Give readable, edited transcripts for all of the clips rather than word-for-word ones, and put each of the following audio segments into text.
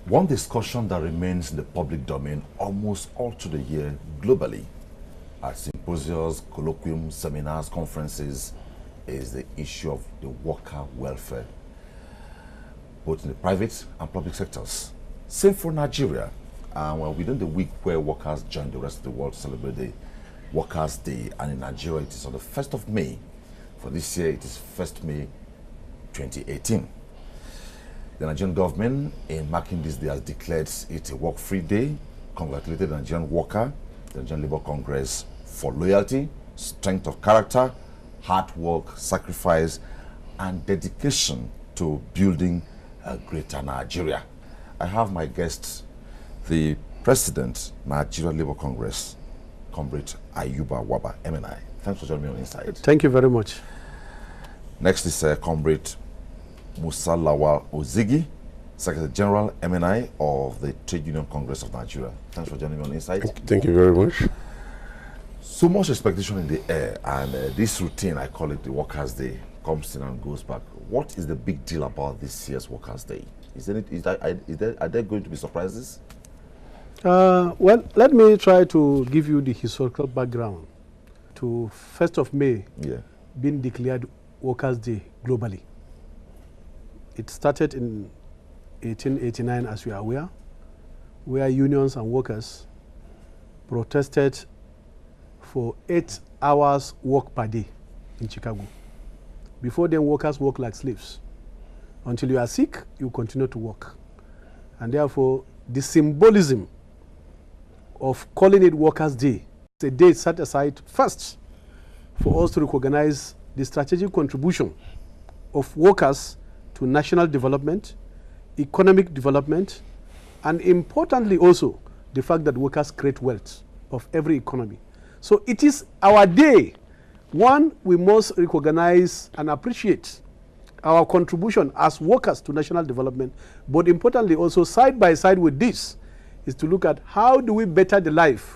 One discussion that remains in the public domain almost all through the year globally, at symposiums, colloquiums, seminars, conferences, is the issue of the worker welfare, both in the private and public sectors. Same for Nigeria. Well, within the week where workers join the rest of the world to celebrate the Workers' Day, and in Nigeria it is on the 1st of May. For this year, it is 1st May 2018. The Nigerian government, in marking this day, has declared it a work-free day, congratulated the Nigerian worker, the Nigerian Labour Congress, for loyalty, strength of character, hard work, sacrifice, and dedication to building a greater Nigeria. I have my guest, the President, Nigerian Labour Congress, Comrade Ayuba Wabba, MNI. Thanks for joining me on Inside. Thank you very much. Next is Comrade Musa Lawal Ozigi, Secretary General, MNI of the Trade Union Congress of Nigeria. Thanks for joining me on Inside. Thank you very much. So much expectation in the air, and this routine, I call it the Workers' Day, comes in and goes back. What is the big deal about this year's Workers' Day? Are there going to be surprises? Well, let me try to give you the historical background to 1st of May being declared Workers' Day globally. It started in 1889, as we are aware, where unions and workers protested for 8 hours work per day in Chicago. Before then, workers worked like slaves. Until you are sick, you continue to work. And therefore, the symbolism of calling it Workers' Day, it's a day set aside first for us to recognize the strategic contribution of workers to national development, economic development, and importantly also, the fact that workers create wealth of every economy. So it is our day. One, we must recognize and appreciate our contribution as workers to national development, but importantly also, side by side with this, is to look at how do we better the life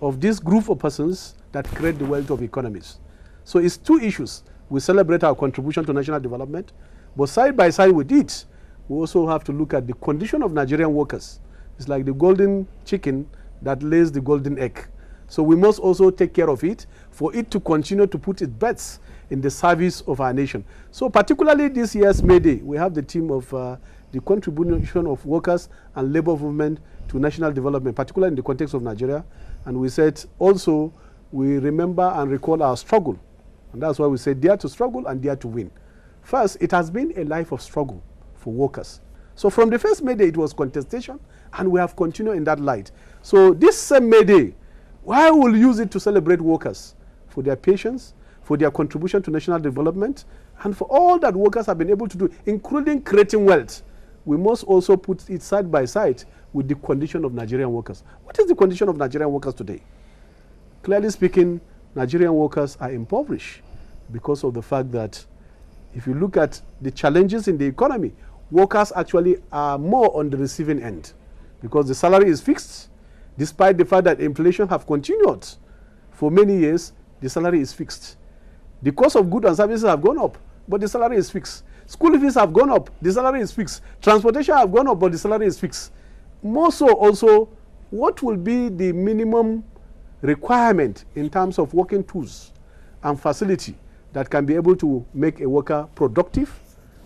of this group of persons that create the wealth of economies. So it's two issues. We celebrate our contribution to national development, but side by side with it, we also have to look at the condition of Nigerian workers. It's like the golden chicken that lays the golden egg. So we must also take care of it for it to continue to put its bets in the service of our nation. So particularly this year's May Day, we have the theme of the contribution of workers and labor movement to national development, particularly in the context of Nigeria. And we said also we remember and recall our struggle. And that's why we say dare to struggle and dare to win. First, it has been a life of struggle for workers. So from the first May Day, it was contestation, and we have continued in that light. So this same May Day, why will we use it to celebrate workers for their patience, for their contribution to national development, and for all that workers have been able to do, including creating wealth. We must also put it side by side with the condition of Nigerian workers. What is the condition of Nigerian workers today? Clearly speaking, Nigerian workers are impoverished because of the fact that if you look at the challenges in the economy, workers actually are more on the receiving end because the salary is fixed. Despite the fact that inflation have continued for many years, the salary is fixed. The cost of goods and services have gone up, but the salary is fixed. School fees have gone up, the salary is fixed. Transportation have gone up, but the salary is fixed. More so also, what will be the minimum requirement in terms of working tools and facility that can be able to make a worker productive,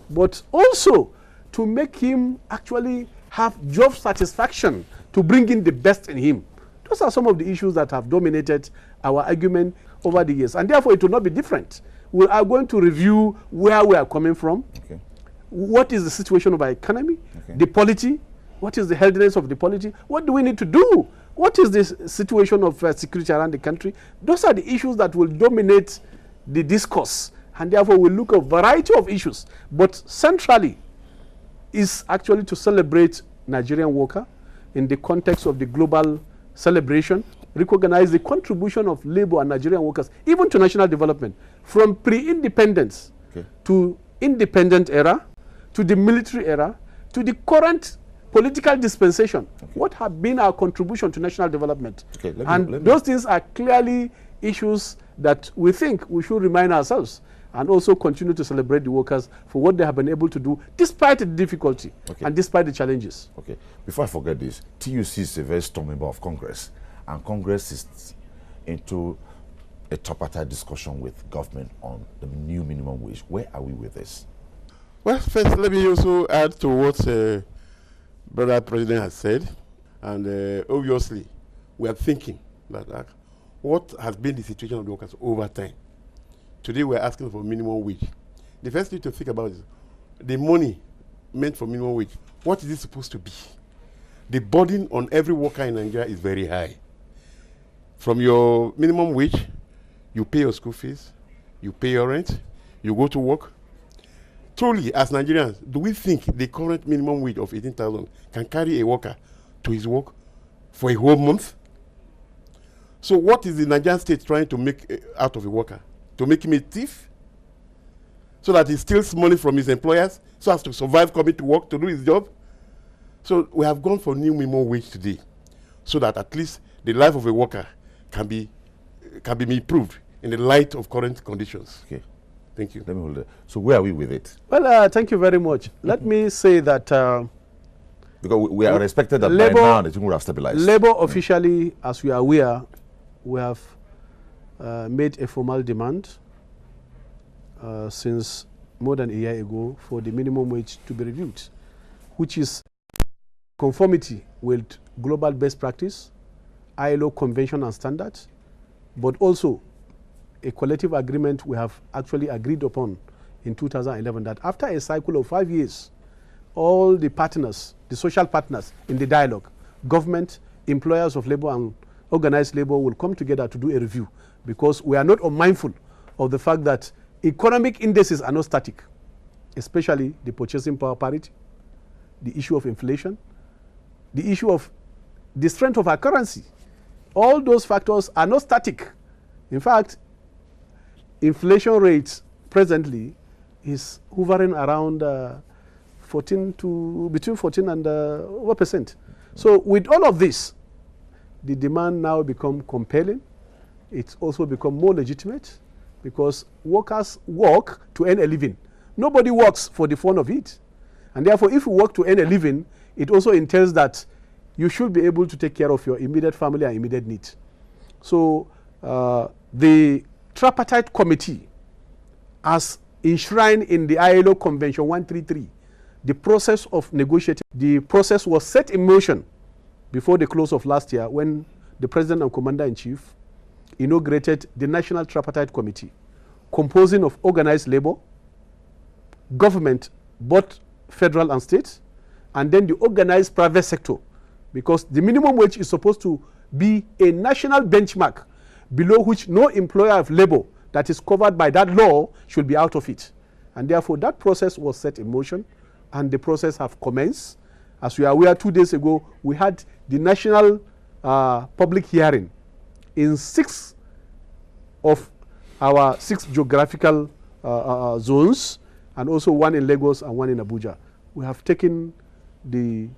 but also to make him actually have job satisfaction, to bring in the best in him. Those are some of the issues that have dominated our argument over the years, and therefore it will not be different. We are going to review where we are coming from, what is the situation of our economy, the polity, what is the healthiness of the polity, what do we need to do, what is the situation of security around the country. Those are the issues that will dominate the discourse, and therefore we'll look at a variety of issues, but centrally is actually to celebrate Nigerian worker in the context of the global celebration, recognize the contribution of labor and Nigerian workers, even to national development, from pre-independence to independent era, to the military era, to the current political dispensation. What have been our contribution to national development? Those things are clearly issues that we think we should remind ourselves and also continue to celebrate the workers for what they have been able to do despite the difficulty and despite the challenges. Okay, before I forget this, TUC is a very strong member of Congress, and Congress is into a tripartite discussion with government on the new minimum wage. Where are we with this? Well, first, let me also add to what Brother President has said, and obviously, we are thinking that what has been the situation of the workers over time. Today, we're asking for minimum wage. The first thing to think about is the money meant for minimum wage. What is it supposed to be? The burden on every worker in Nigeria is very high. From your minimum wage, you pay your school fees, you pay your rent, you go to work. Truly, as Nigerians, do we think the current minimum wage of 18,000 can carry a worker to his work for a whole month? So what is the Nigerian state trying to make out of a worker? To make him a thief? So that he steals money from his employers so as to survive coming to work to do his job? So we have gone for new minimum wage today so that at least the life of a worker can be improved in the light of current conditions. Okay. Thank you. Let me hold it. So where are we with it? Well, thank you very much. Let me say that because we are expected that by now the thing will have stabilized. Labour officially, as we are aware, we have made a formal demand since more than a year ago for the minimum wage to be reviewed, which is conformity with global best practice, ILO convention and standards, but also a collective agreement we have actually agreed upon in 2011 that after a cycle of 5 years, all the partners, the social partners in the dialogue, government, employers of labor and organized labor will come together to do a review, because we are not unmindful of the fact that economic indices are not static, especially the purchasing power parity, the issue of inflation, the issue of the strength of our currency. All those factors are not static. In fact, inflation rates presently is hovering around between 14 and over percent. So with all of this, the demand now become compelling. It's also become more legitimate because workers work to earn a living. Nobody works for the fun of it. And therefore, if you work to earn a living, it also entails that you should be able to take care of your immediate family and immediate needs. So the tripartite committee, as enshrined in the ILO Convention 133, the process of negotiating, the process was set in motion before the close of last year when the President and Commander-in-Chief inaugurated the National Tripartite Committee, composing of organized labor, government, both federal and state, and then the organized private sector, because the minimum wage is supposed to be a national benchmark below which no employer of labor that is covered by that law should be out of it. And therefore, that process was set in motion, and the process have commenced. As we are aware, 2 days ago, we had the national public hearing in 6 of our 6 geographical zones, and also 1 in Lagos and 1 in Abuja. We have taken the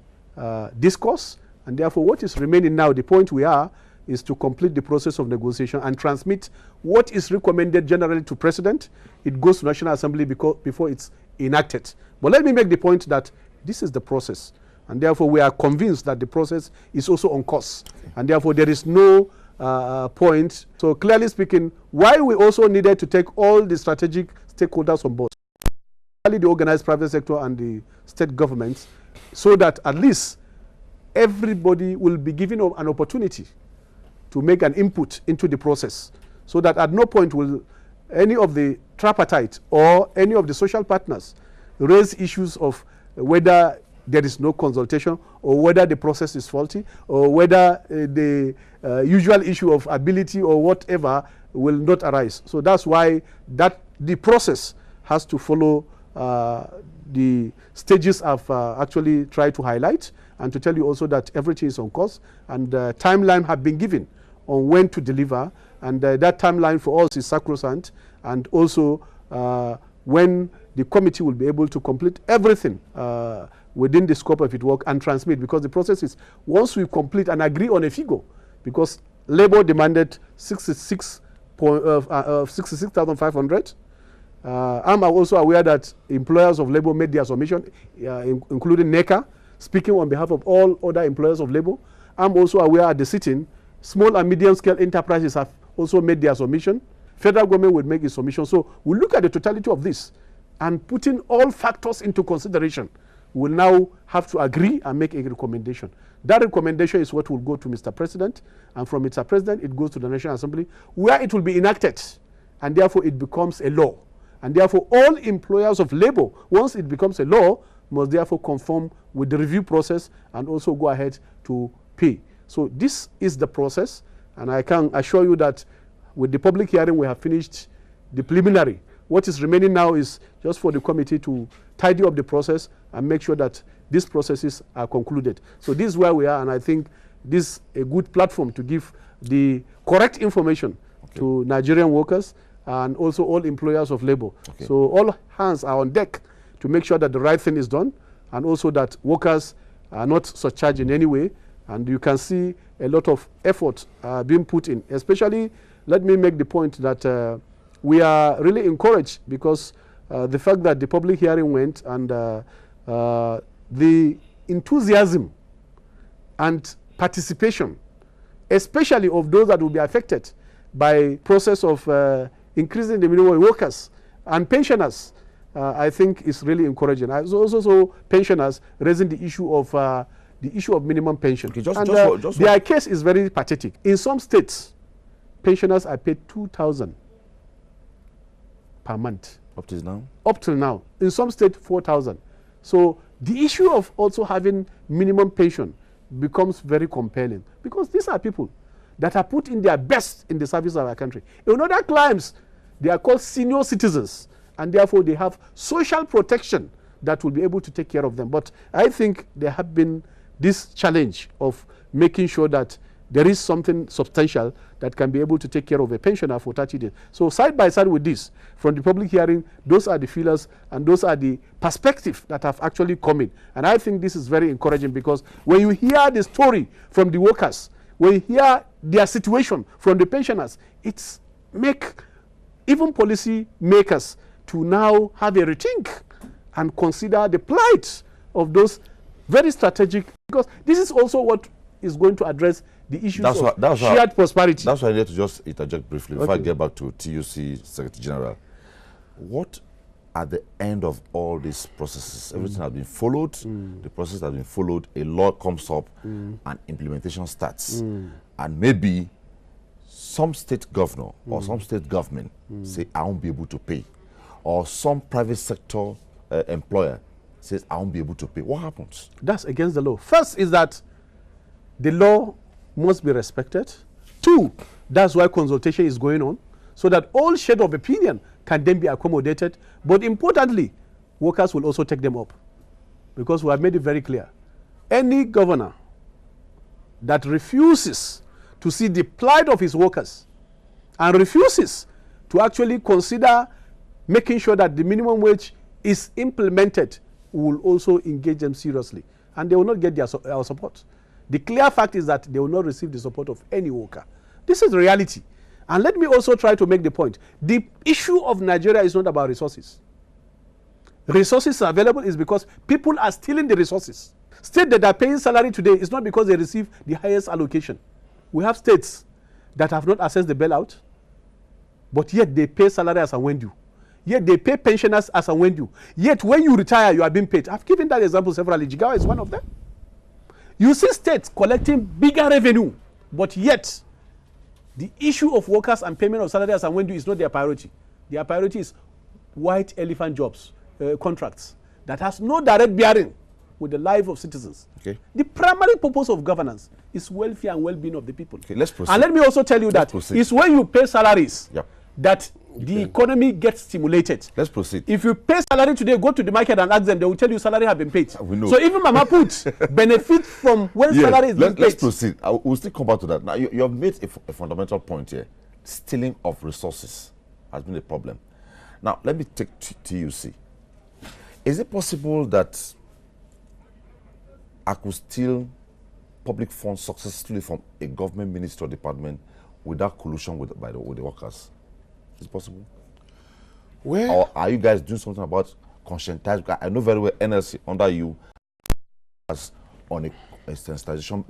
discourse, and therefore what is remaining now, the point we are, is to complete the process of negotiation and transmit what is recommended generally to President. It goes to National Assembly before it's enacted. But let me make the point that this is the process, and therefore we are convinced that the process is also on course, and therefore there is no point. So clearly speaking, why we also needed to take all the strategic stakeholders on board, the organized private sector and the state governments, so that at least everybody will be given an opportunity to make an input into the process, so that at no point will any of the tripartite or any of the social partners raise issues of whether there is no consultation, or whether the process is faulty, or whether the usual issue of ability or whatever will not arise. So that's why the process has to follow the stages I've actually tried to highlight, and to tell you also that everything is on course, and timeline have been given on when to deliver, and that timeline for us is sacrosanct, and also when the committee will be able to complete everything within the scope of its work and transmit, because the process is once we complete and agree on a figure, because labor demanded 66,500, I'm also aware that employers of labor made their submission, including NECA, speaking on behalf of all other employers of labor. I'm also aware at the sitting, small and medium scale enterprises have also made their submission. Federal government will make its submission. So we'll look at the totality of this and putting all factors into consideration. We'll now have to agree and make a recommendation. That recommendation is what will go to Mr. President, and from Mr. President, it goes to the National Assembly, where it will be enacted, and therefore it becomes a law. And therefore, all employers of labor, once it becomes a law, must therefore conform with the review process and also go ahead to pay. So this is the process, and I can assure you that with the public hearing, we have finished the preliminary. What is remaining now is just for the committee to tidy up the process and make sure that these processes are concluded. So this is where we are, and I think this is a good platform to give the correct information to Nigerian workers and also all employers of labor. So all hands are on deck to make sure that the right thing is done, and also that workers are not surcharged in any way. And you can see a lot of effort being put in. Especially, let me make the point that we are really encouraged because the fact that the public hearing went and the enthusiasm and participation, especially of those that will be affected by process of increasing the minimum workers and pensioners, I think is really encouraging. I also saw pensioners raising the issue of minimum pension. Their case is very pathetic. In some states, pensioners are paid 2,000 per month. Up till now? Up till now. In some states, 4,000. So the issue of also having minimum pension becomes very compelling because these are people that are put in their best in the service of our country. In other climes, they are called senior citizens, and therefore they have social protection that will be able to take care of them. But I think there have been this challenge of making sure that there is something substantial that can be able to take care of a pensioner for 30 days. So side by side with this, from the public hearing, those are the feelers and those are the perspectives that have actually come in. And I think this is very encouraging because when you hear the story from the workers, when you hear their situation from the pensioners, it's make even policy makers to now have a rethink and consider the plight of those very strategic, because this is also what is going to address the issues of shared prosperity. That's why I need to just interject briefly before I get back to TUC Secretary General. What at the end of all these processes, everything has been followed, the process has been followed, a law comes up and implementation starts. And maybe some state governor or some state government say, I won't be able to pay. Or some private sector employer says, I won't be able to pay. What happens? That's against the law. First is that the law must be respected. Two, that's why consultation is going on, so that all shade of opinion can then be accommodated. But importantly, workers will also take them up, because we have made it very clear. Any governor that refuses to see the plight of his workers and refuses to actually consider making sure that the minimum wage is implemented will also engage them seriously, and they will not get our support. The clear fact is that they will not receive the support of any worker. This is reality. And let me also try to make the point. The issue of Nigeria is not about resources. Resources are available is because people are stealing the resources. States that are paying salary today is not because they receive the highest allocation. We have states that have not accessed the bailout, but yet they pay salary as and when due. Yet they pay pensioners as and when due. Yet when you retire, you are being paid. I've given that example severally. Jigawa is one of them. You see states collecting bigger revenue, but yet the issue of workers and payment of salaries and when due is not their priority. Their priority is white elephant jobs, contracts that has no direct bearing with the life of citizens. Okay. The primary purpose of governance is welfare and well-being of the people. Okay, let's proceed. And let me also tell you that it's when you pay salaries that the economy gets stimulated. Let's proceed. If you pay salary today, go to the market and ask them, they will tell you salary have been paid. We know. So even Mama Put benefit from when salary is being paid. Let's proceed. We'll still come back to that. Now, you have made a fundamental point here. Stealing of resources has been a problem. Now, let me take TUC. Is it possible that I could steal public funds successfully from a government ministry or department without collusion with the workers? Is it possible? Well, or are you guys doing something about conscientizing? I know very well NLC under you as on a sensitization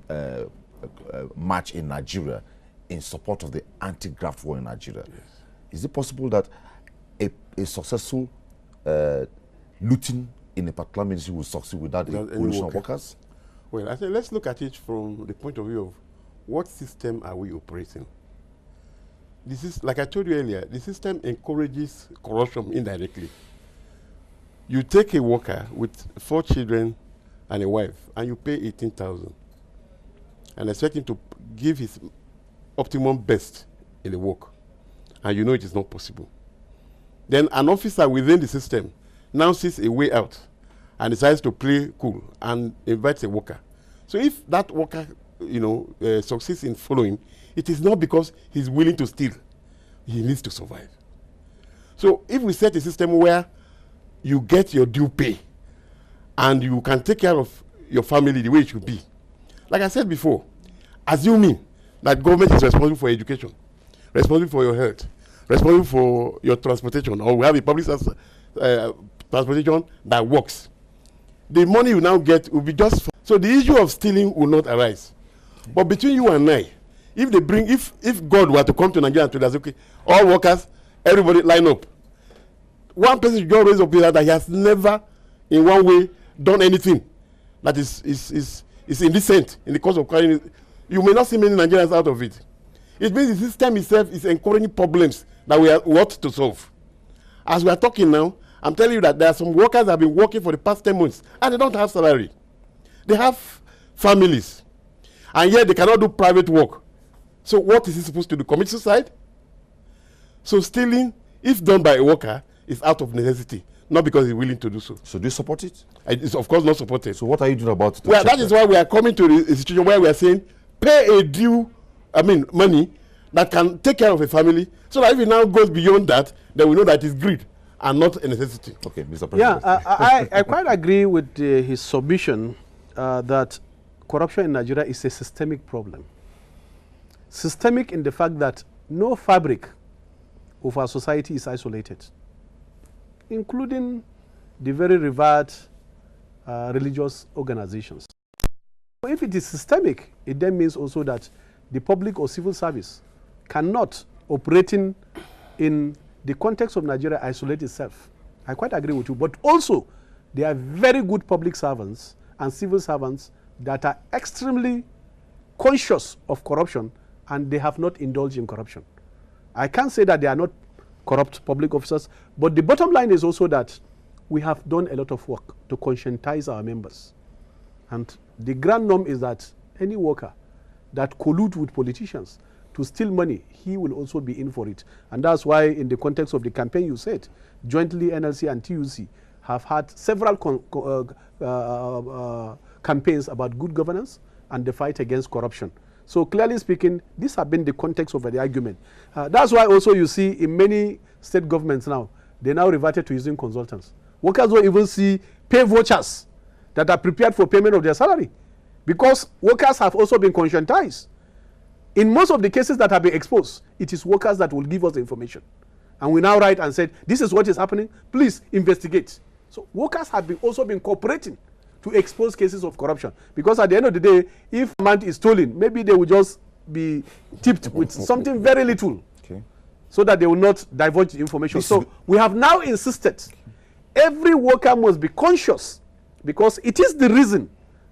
march in Nigeria in support of the anti-graft war in Nigeria. Yes. Is it possible that a successful looting in a particular ministry will succeed without the coalition of workers? Well, I think let's look at it from the point of view of what system are we operating. This is, like I told you earlier, the system encourages corruption indirectly. You take a worker with 4 children and a wife, and you pay 18,000, and expect him to give his optimum best in the work, and you know it is not possible. Then an officer within the system now sees a way out and decides to play cool and invites a worker. So if that worker, succeeds in following, it is not because he's willing to steal. He needs to survive. So if we set a system where you get your due pay and you can take care of your family the way it should be, like I said before, assuming that government is responsible for education, responsible for your health, responsible for your transportation, or we have a public transportation that works, the money you now get will be just so the issue of stealing will not arise. But between you and I, if God were to come to Nigeria and tell us, okay, all workers, everybody line up, one person should just raise up that he has never in one way done anything that is indecent in the course of carrying it, you may not see many Nigerians out of it. It means the system itself is encouraging problems that we ought to solve. As we are talking now, I'm telling you that there are some workers that have been working for the past 10 months and they don't have salary. They have families, and yet they cannot do private work. So what is he supposed to do? Commit suicide? So stealing, if done by a worker, is out of necessity, not because he's willing to do so. So do you support it? It's of course not supported. So what are you doing about it? Well, that is why we are coming to a situation where we are saying, pay a due, money that can take care of a family, so that if it now goes beyond that, then we know that it's greed and not a necessity. Okay, Mr. President. Yeah, I quite agree with his submission that corruption in Nigeria is a systemic problem. Systemic in the fact that no fabric of our society is isolated, including the very revered religious organizations. If it is systemic, it then means also that the public or civil service cannot, operating in the context of Nigeria, isolate itself. I quite agree with you. But also, there are very good public servants and civil servants that are extremely conscious of corruption, and they have not indulged in corruption. I can't say that they are not corrupt public officers, but the bottom line is also that we have done a lot of work to conscientize our members. And the grand norm is that any worker that colludes with politicians to steal money, he will also be in for it. And that's why in the context of the campaign you said, jointly NLC and TUC have had several campaigns about good governance and the fight against corruption. So clearly speaking, these have been the context of the argument. That's why also you see in many state governments now, they now reverted to using consultants. Workers don't even see pay vouchers that are prepared for payment of their salary, because workers have also been conscientized. In most of the cases that have been exposed, it is workers that will give us the information. And we now write and say, this is what is happening, please investigate. So workers have also been cooperating to expose cases of corruption. Because at the end of the day, if amount is stolen, maybe they will just be tipped with something very little, so that they will not divulge the information. So we have now insisted every worker must be conscious, because it is the reason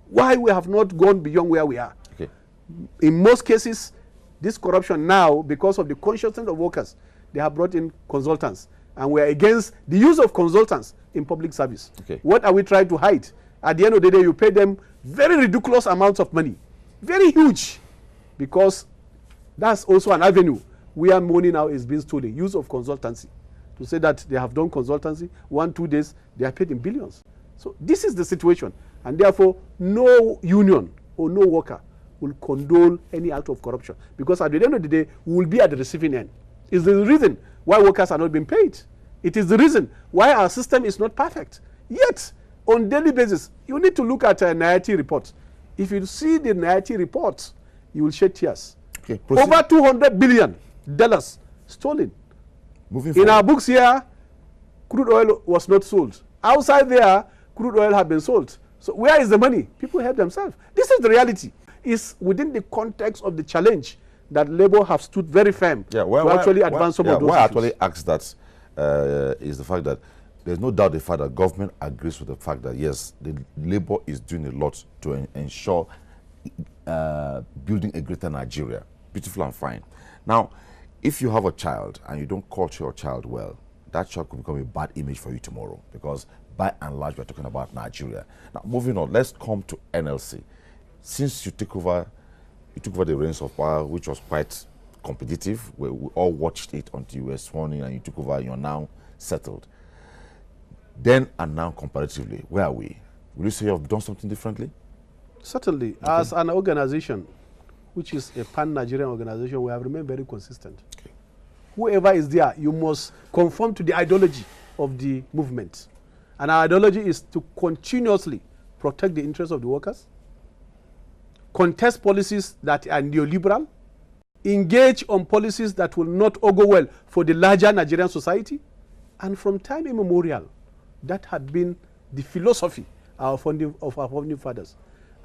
why we have not gone beyond where we are. In most cases, this corruption now, because of the consciousness of workers, they have brought in consultants, and we are against the use of consultants in public service. What are we trying to hide? At the end of the day, you pay them very ridiculous amounts of money, very huge, because that's also an avenue where money now is being stolen. Use of consultancy, to say that they have done consultancy, 1-2 days, they are paid in billions. So this is the situation, and therefore no union or no worker will condone any act of corruption, because at the end of the day, we will be at the receiving end. It's the reason why workers are not being paid. It is the reason why our system is not perfect. Yet, on daily basis, you need to look at a NIAT report. If you see the NIAT report, you will shed tears. Over $200 billion stolen. In our books here, crude oil was not sold. Outside there, crude oil had been sold. So where is the money? People help themselves. This is the reality. It's within the context of the challenge that Labour have stood very firm to actually advance some of those issues. Why I actually ask that is the fact that there's no doubt the fact that government agrees with the fact that, yes, the Labour is doing a lot to ensure building a greater Nigeria. Beautiful and fine. Now, if you have a child and you don't culture your child well, that child could become a bad image for you tomorrow, because by and large we're talking about Nigeria. Now, moving on, let's come to NLC. Since you took over the reins of power, which was quite competitive, we all watched it until you were sworn in and you took over, you're now settled. Then and now, comparatively, where are we? Will you say you have done something differently? Certainly. Okay. As an organization, which is a pan-Nigerian organization, we have remained very consistent. Okay. Whoever is there, you must conform to the ideology of the movement. And our ideology is to continuously protect the interests of the workers, contest policies that are neoliberal, engage on policies that will not augur well for the larger Nigerian society. And from time immemorial, that had been the philosophy of our founding fathers.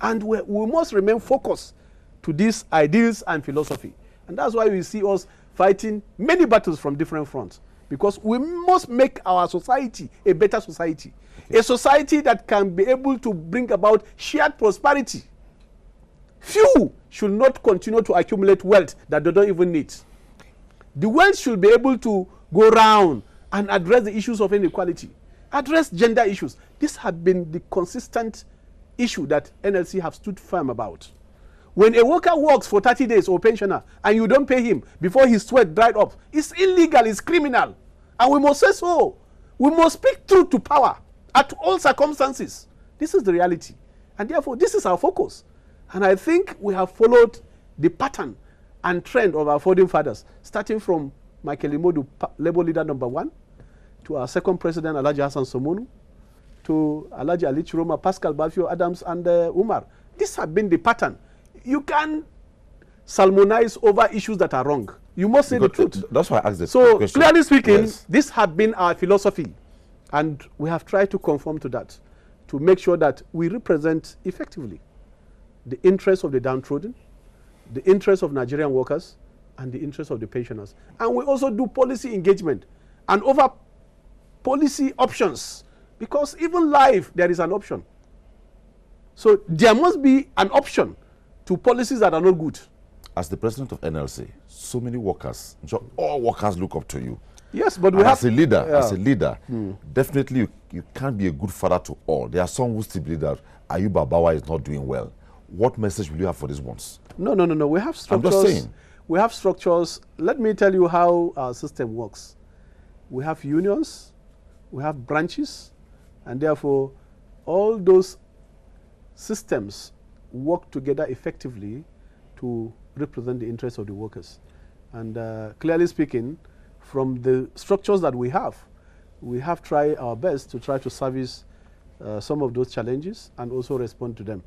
And we must remain focused to these ideals and philosophy. And that's why we see us fighting many battles from different fronts. Because we must make our society a better society. A society that can be able to bring about shared prosperity. Few should not continue to accumulate wealth that they don't even need. The wealth should be able to go round and address the issues of inequality, address gender issues. This has been the consistent issue that NLC have stood firm about. When a worker works for 30 days or pensioner and you don't pay him before his sweat dried up, it's illegal, it's criminal. And we must say so. We must speak truth to power at all circumstances. This is the reality. And therefore, this is our focus. And I think we have followed the pattern and trend of our founding fathers, starting from Michael Imodu, Labour leader #1, to our second president, Alhaji Hassan Somonu, to Alhaji Ali Chiroma, Pascal Balfio Adams, and Umar. This has been the pattern. You can sermonize over issues that are wrong. You must say the truth. That's why I asked this question. So, clearly speaking, yes, this has been our philosophy. And we have tried to conform to that, to make sure that we represent effectively the interests of the downtrodden, the interests of Nigerian workers, and the interests of the pensioners. And we also do policy engagement and over policy options, because even life, there is an option. So there must be an option to policies that are not good. As the president of NLC, so many workers, all workers look up to you. Yes, but we have... As a leader, definitely you can't be a good father to all. There are some who still believe that Ayuba is not doing well. What message will you have for these ones? No. We have structures. I'm just saying. We have structures. Let me tell you how our system works. We have unions, we have branches, and therefore all those systems work together effectively to represent the interests of the workers. And clearly speaking, from the structures that we have tried our best to try to service some of those challenges and also respond to them.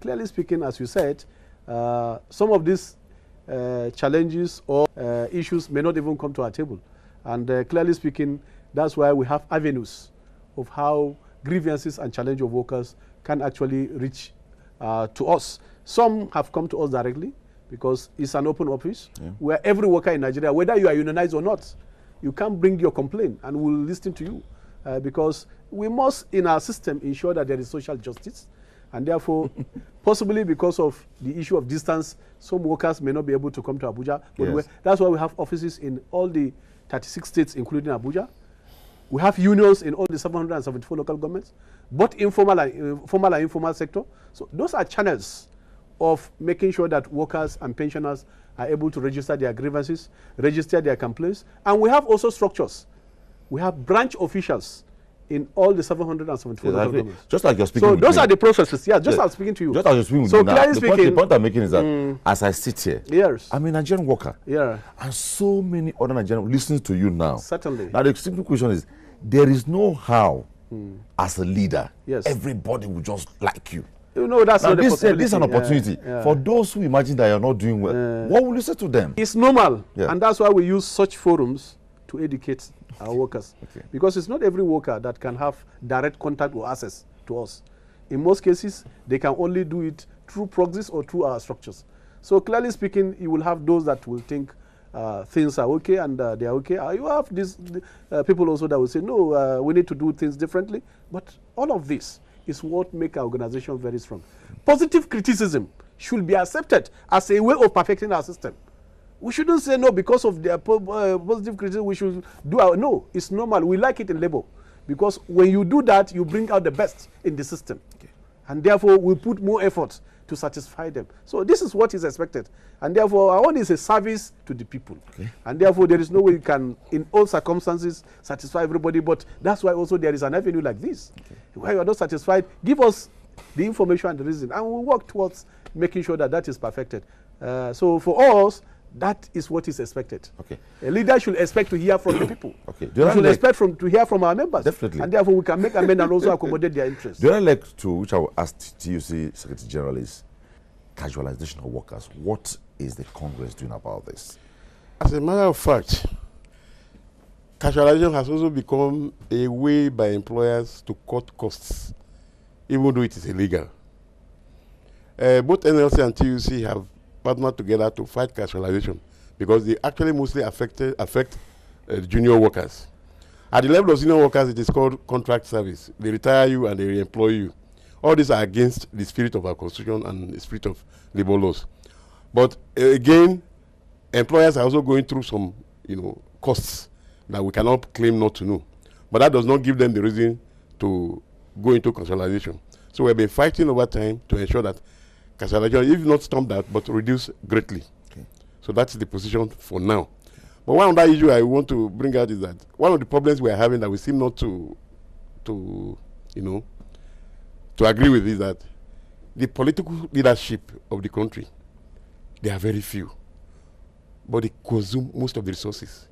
Clearly speaking, as you said, some of these challenges or issues may not even come to our table. And clearly speaking, that's why we have avenues of how grievances and challenge of workers can actually reach to us. Some have come to us directly because it's an open office where every worker in Nigeria, whether you are unionized or not, you can bring your complaint and we'll listen to you. Because we must, in our system, ensure that there is social justice. And therefore, possibly because of the issue of distance, some workers may not be able to come to Abuja. But yes, that's why we have offices in all the 36 states, including Abuja. We have unions in all the 774 local governments, both formal and informal sector. So those are channels of making sure that workers and pensioners are able to register their grievances, register their complaints. And we have also structures. We have branch officials in all the 774 local governments. Just like you're speaking So those are the processes. Yeah, just as I'm speaking to you. Just as you're speaking so with me now, speaking, the point I'm making is that as I sit here, yes, I'm a Nigerian worker. Yeah. And so many other Nigerians listening to you now. Certainly. Now the simple question is, there is no how as a leader, yes, everybody will just like you. You know, that's not this, a possibility. This is an opportunity. For those who imagine that you're not doing well, what will you say to them? It's normal. And that's why we use such forums to educate our workers. Because it's not every worker that can have direct contact or access to us. In most cases, they can only do it through proxies or through our structures. So clearly speaking, you will have those that will think things are okay and they are okay. You have these people also that will say, no, we need to do things differently. But all of this is what makes our organization very strong. Positive criticism should be accepted as a way of perfecting our system. We shouldn't say no because of their positive criticism, we should do our, no, it's normal. We like it in labor. Because when you do that, you bring out the best in the system. And therefore, we put more effort to satisfy them. So this is what is expected. And therefore, our own is a service to the people. And therefore, there is no way you can, in all circumstances, satisfy everybody. But that's why also there is an avenue like this. Where you are not satisfied, give us the information and the reason. And we'll work towards making sure that that is perfected. So for us, that is what is expected. A leader should expect to hear from the people. We should expect to hear from our members. Definitely. And therefore, we can make amendments and also accommodate their interests. The other leg to which I will ask TUC Secretary General is casualization of workers. What is the Congress doing about this? As a matter of fact, casualization has also become a way by employers to cut costs, even though it is illegal. Both NLC and TUC have partnered together to fight casualization because they actually mostly affect junior workers. At the level of senior workers, it is called contract service. They retire you and they re-employ you. All these are against the spirit of our constitution and the spirit of labor laws. But again, employers are also going through some, costs that we cannot claim not to know. But that does not give them the reason to go into casualization. So we've been fighting over time to ensure that casualization, if not stopped that, but reduced greatly. So that's the position for now. But one other issue I want to bring out is that one of the problems we are having that we seem not to agree with is that the political leadership of the country, they are very few, but they consume most of the resources.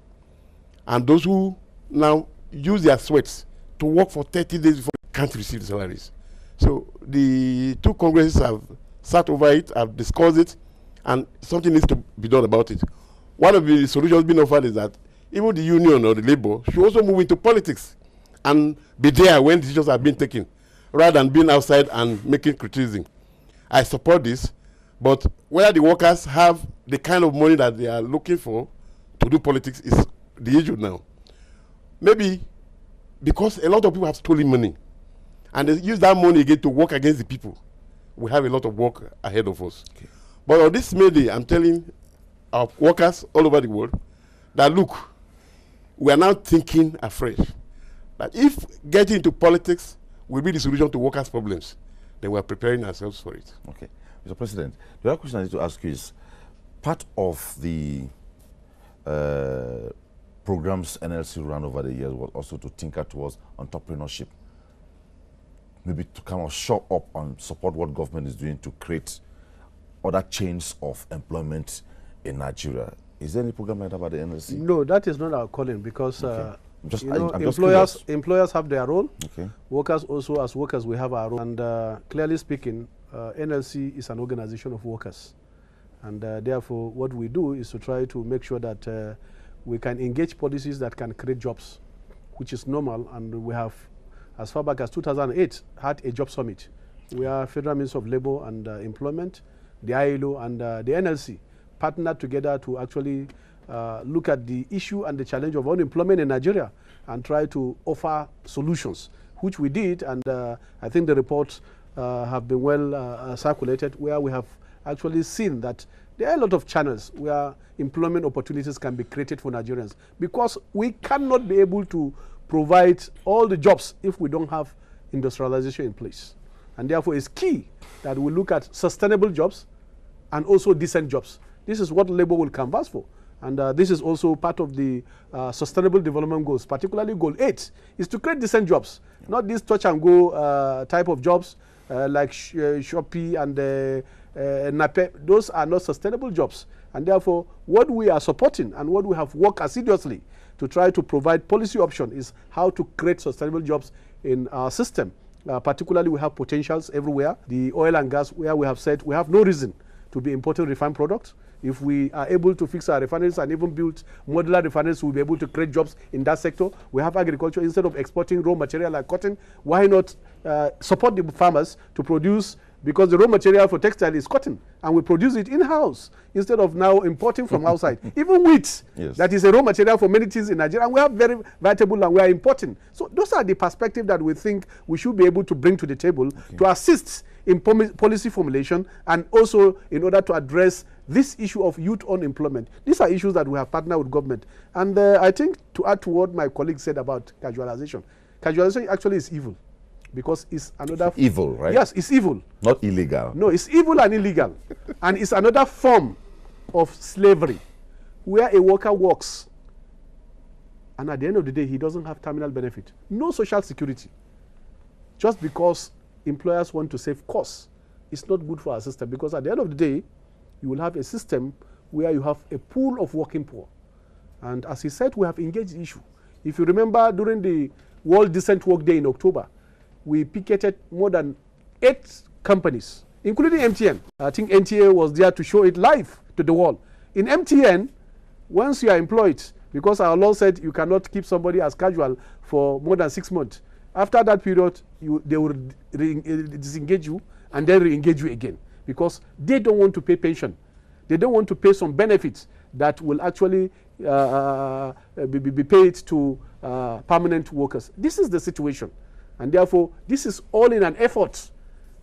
And those who now use their sweats to work for 30 days before can't receive the salaries. So the two congresses have sat over it, have discussed it, and something needs to be done about it. One of the solutions being offered is that even the union or the labor should also move into politics and be there when decisions are being taken, rather than being outside and making criticism. I support this, but whether the workers have the kind of money that they are looking for to do politics is the issue now. Maybe because a lot of people have stolen money, and they use that money again to work against the people. We have a lot of work ahead of us. But on this May Day, I'm telling our workers all over the world that, look, we are now thinking afresh that if getting into politics will be the solution to workers' problems, then we are preparing ourselves for it. Okay. Mr. President, the other question I need to ask you is, part of the programs NLC ran over the years was also to tinker towards entrepreneurship. Maybe to kind of show up and support what government is doing to create other chains of employment in Nigeria. Is there any program like that by the NLC? No, that is not our calling because employers have their role. Workers also, as workers, we have our role. And clearly speaking, NLC is an organization of workers. And therefore, what we do is to try to make sure that we can engage policies that can create jobs, which is normal. And we have, as far back as 2008, had a job summit where Federal Ministry of Labor and Employment, the ILO, and the NLC partnered together to actually look at the issue and the challenge of unemployment in Nigeria and try to offer solutions, which we did. And I think the reports have been well circulated, where we have actually seen that there are a lot of channels where employment opportunities can be created for Nigerians, because we cannot be able to provide all the jobs if we don't have industrialization in place. And therefore, it's key that we look at sustainable jobs and also decent jobs. This is what labor will canvass for. And this is also part of the sustainable development goals, particularly goal 8, is to create decent jobs, not these touch and go type of jobs like Shopee and Nape. Those are not sustainable jobs. And therefore, what we are supporting and what we have worked assiduously to try to provide policy option is how to create sustainable jobs in our system. Particularly, we have potentials everywhere. The oil and gas, where we have said we have no reason to be importing refined products. If we are able to fix our refineries and even build modular refineries, we'll be able to create jobs in that sector. We have agriculture. Instead of exporting raw material like cotton, why not support the farmers to produce, because the raw material for textile is cotton, and we produce it in-house instead of now importing from outside. Even wheat, yes, that is a raw material for many things in Nigeria, and we have very valuable and we are importing. So those are the perspectives that we think we should be able to bring to the table to assist in policy formulation, and also in order to address this issue of youth unemployment. These are issues that we have partnered with government. And I think, to add to what my colleague said about casualization actually is evil, because it's another evil, right? Yes, it's evil. Not illegal. No, it's evil and illegal. And it's another form of slavery, where a worker works, and at the end of the day, he doesn't have terminal benefit. No social security. Just because employers want to save costs. It's not good for our system, because at the end of the day, you will have a system where you have a pool of working poor. And as he said, we have engaged the issue. If you remember, during the World Decent Work Day in October, we picketed more than 8 companies, including MTN. I think NTA was there to show it live to the world. In MTN, once you are employed, because our law said you cannot keep somebody as casual for more than 6 months, after that period, they will disengage you and then re-engage you again, because they don't want to pay pension. They don't want to pay some benefits that will actually be paid to permanent workers. This is the situation. And therefore, this is all in an effort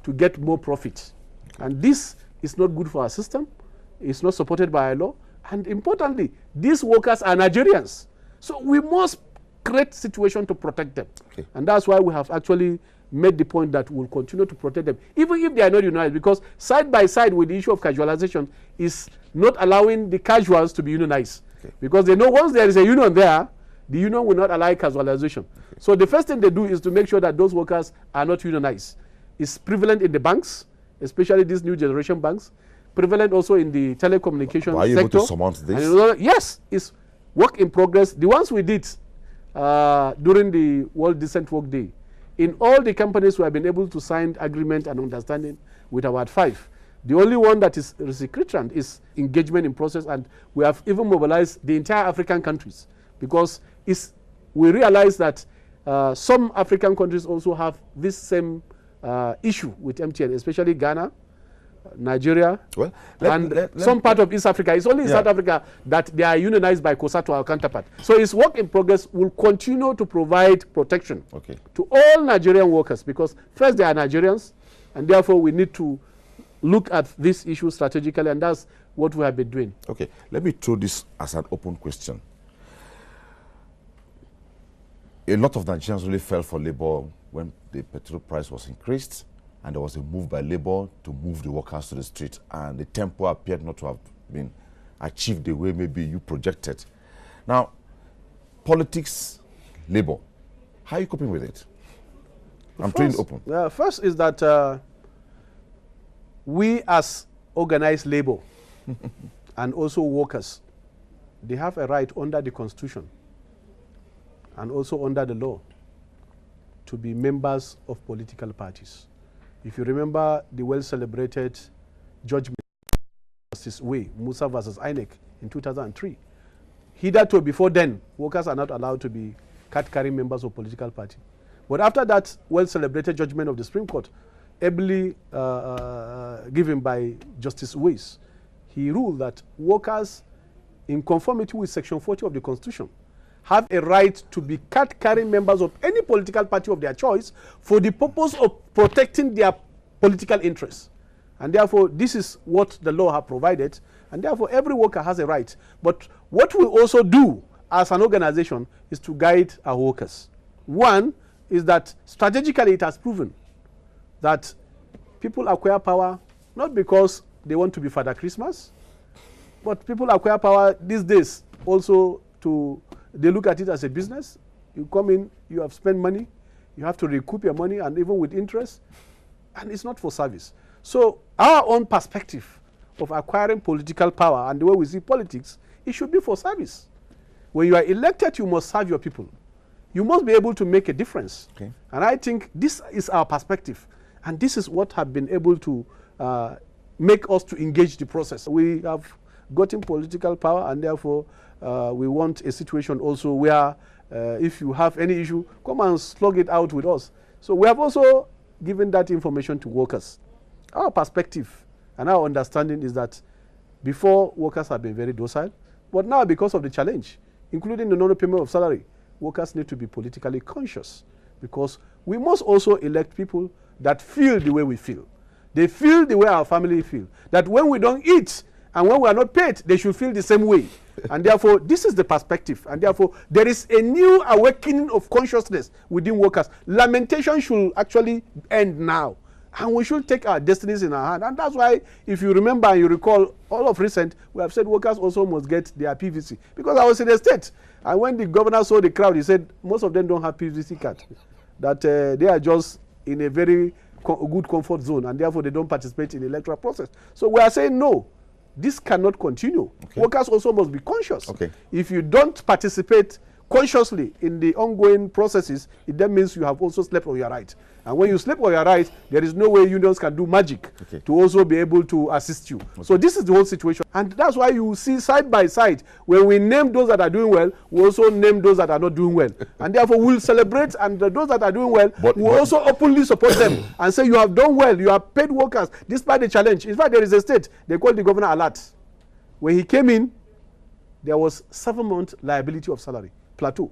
to get more profit. And this is not good for our system. It's not supported by our law. And importantly, these workers are Nigerians. So we must create situation to protect them. Okay. And that's why we have actually made the point that we'll continue to protect them, even if they are not unionized, because side by side with the issue of casualization is not allowing the casuals to be unionized. Okay. Because they know once there is a union there, the union will not allow casualization. Okay. So the first thing they do is to make sure that those workers are not unionized. It's prevalent in the banks, especially these new generation banks, prevalent also in the telecommunications sector. Are you able to surmount this? Yes, it's work in progress. The ones we did during the World Decent Work Day, in all the companies we have been able to sign agreement and understanding with about 5. The only one that is recalcitrant is engagement in process, and we have even mobilized the entire African countries, because we realize that some African countries also have this same issue with MTN, especially Ghana, Nigeria, some part of East Africa. It's only in South Africa that they are unionized by COSATU, our counterpart. So it's work in progress. Will continue to provide protection to all Nigerian workers, because first they are Nigerians, and therefore we need to look at this issue strategically, and that's what we have been doing. Okay, let me throw this as an open question. A lot of Nigerians really fell for labor when the petrol price was increased, and there was a move by labor to move the workers to the street, and the tempo appeared not to have been achieved the way maybe you projected. Now, politics, labor, how are you coping with it? I'm throwing it open. First is that we as organized labor and also workers, they have a right under the Constitution and also under the law to be members of political parties. If you remember the well-celebrated judgment Justice Way, Musa versus INEC in 2003, hitherto before then, workers are not allowed to be card-carrying members of political party. But after that well-celebrated judgment of the Supreme Court, ably given by Justice Ways, he ruled that workers, in conformity with Section 40 of the Constitution, have a right to be card-carrying members of any political party of their choice for the purpose of protecting their political interests. And therefore, this is what the law has provided, and therefore every worker has a right. But what we also do as an organization is to guide our workers. One is that strategically it has proven that people acquire power not because they want to be Father Christmas, but people acquire power these days also they look at it as a business. You come in, you have spent money, you have to recoup your money, and even with interest, and it's not for service. So our own perspective of acquiring political power and the way we see politics, it should be for service. When you are elected, you must serve your people. You must be able to make a difference. Okay. And I think this is our perspective. And this is what have been able to make us to engage the process. We have gotten political power, and therefore we want a situation also where if you have any issue, come and slug it out with us. So we have also given that information to workers. Our perspective and our understanding is that before, workers have been very docile, but now because of the challenge, including the non-payment of salary, workers need to be politically conscious, because we must also elect people that feel the way we feel. They feel the way our family feel, that when we don't eat and when we are not paid, they should feel the same way. And therefore, this is the perspective. And therefore, there is a new awakening of consciousness within workers. Lamentation should actually end now. And we should take our destinies in our hand. And that's why, if you remember and you recall, all of recent, we have said workers also must get their PVC. Because I was in the state, and when the governor saw the crowd, he said most of them don't have PVC card. That they are just in a very good comfort zone, and therefore they don't participate in the electoral process. So we are saying no, this cannot continue. Okay. Workers also must be conscious. Okay. If you don't participate consciously in the ongoing processes, it then means you have also slept on your right. And when you sleep on your right, there is no way unions can do magic to also be able to assist you. Okay. So this is the whole situation. And that's why you see side by side, when we name those that are doing well, we also name those that are not doing well. And therefore we'll celebrate, and those that are doing well, we'll also openly support them and say, you have done well, you have paid workers despite the challenge. In fact, there is a state, they call the governor alert. When he came in, there was 7-month liability of salary, plateau.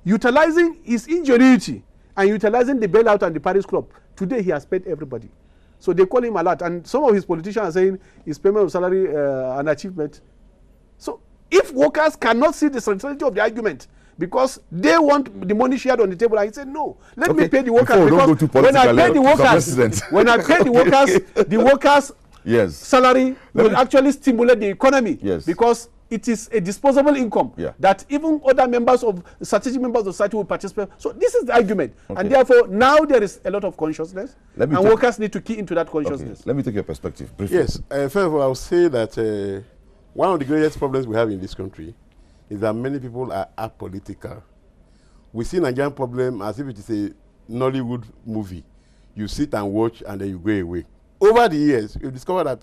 Utilizing his ingenuity and utilizing the bailout and the Paris Club, today he has paid everybody. So they call him a lot. And some of his politicians are saying his payment of salary an achievement. So if workers cannot see the centrality of the argument, because they want the money shared on the table, I said no, let me pay the workers, because when I pay the workers, yes, salary will actually stimulate the economy, yes, because it is a disposable income, yeah, that even other members of strategic members of society will participate. So this is the argument, and therefore now there is a lot of consciousness, and workers need to key into that consciousness. Okay. Let me take your perspective briefly. Yes, first of all, I would say that one of the greatest problems we have in this country is that many people are apolitical. We see Nigerian problem as if it is a Nollywood movie. You sit and watch and then you go away. Over the years, you discover that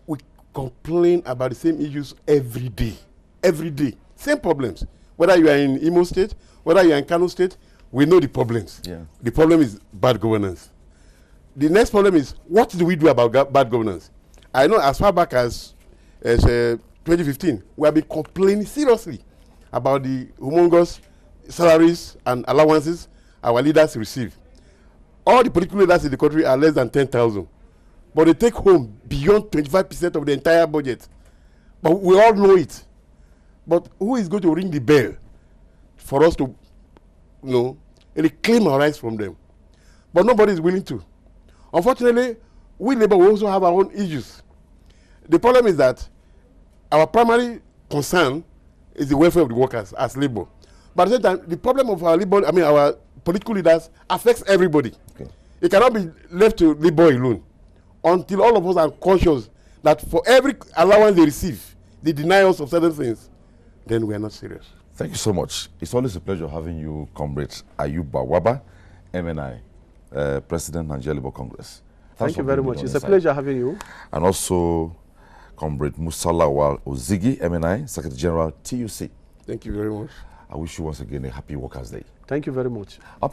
we complain about the same issues every day. Every day. Same problems. Whether you are in Imo State, whether you are in Kano State, we know the problems. Yeah. The problem is bad governance. The next problem is, what do we do about bad governance? I know as far back as 2015, we have been complaining seriously about the humongous salaries and allowances our leaders receive. All the political leaders in the country are less than 10,000. But they take home beyond 25% of the entire budget. But we all know it. But who is going to ring the bell for us to, reclaim our rights from them? But nobody is willing to. Unfortunately, we Labour also have our own issues. The problem is that our primary concern is the welfare of the workers as Labour. But at the same time, the problem of our political leaders affects everybody. Okay. It cannot be left to Labour alone, until all of us are conscious that for every allowance they receive, they deny us of certain things, then we are not serious. Thank you so much. It's always a pleasure having you, Comrade Ayuba Wabba, MNI, President, Nigeria Labour Congress. Thank you very much. It's a pleasure having you. And also, Comrade Musalawa Ozigi, MNI, Secretary General, TUC. Thank you very much. I wish you once again a happy Workers' Day. Thank you very much.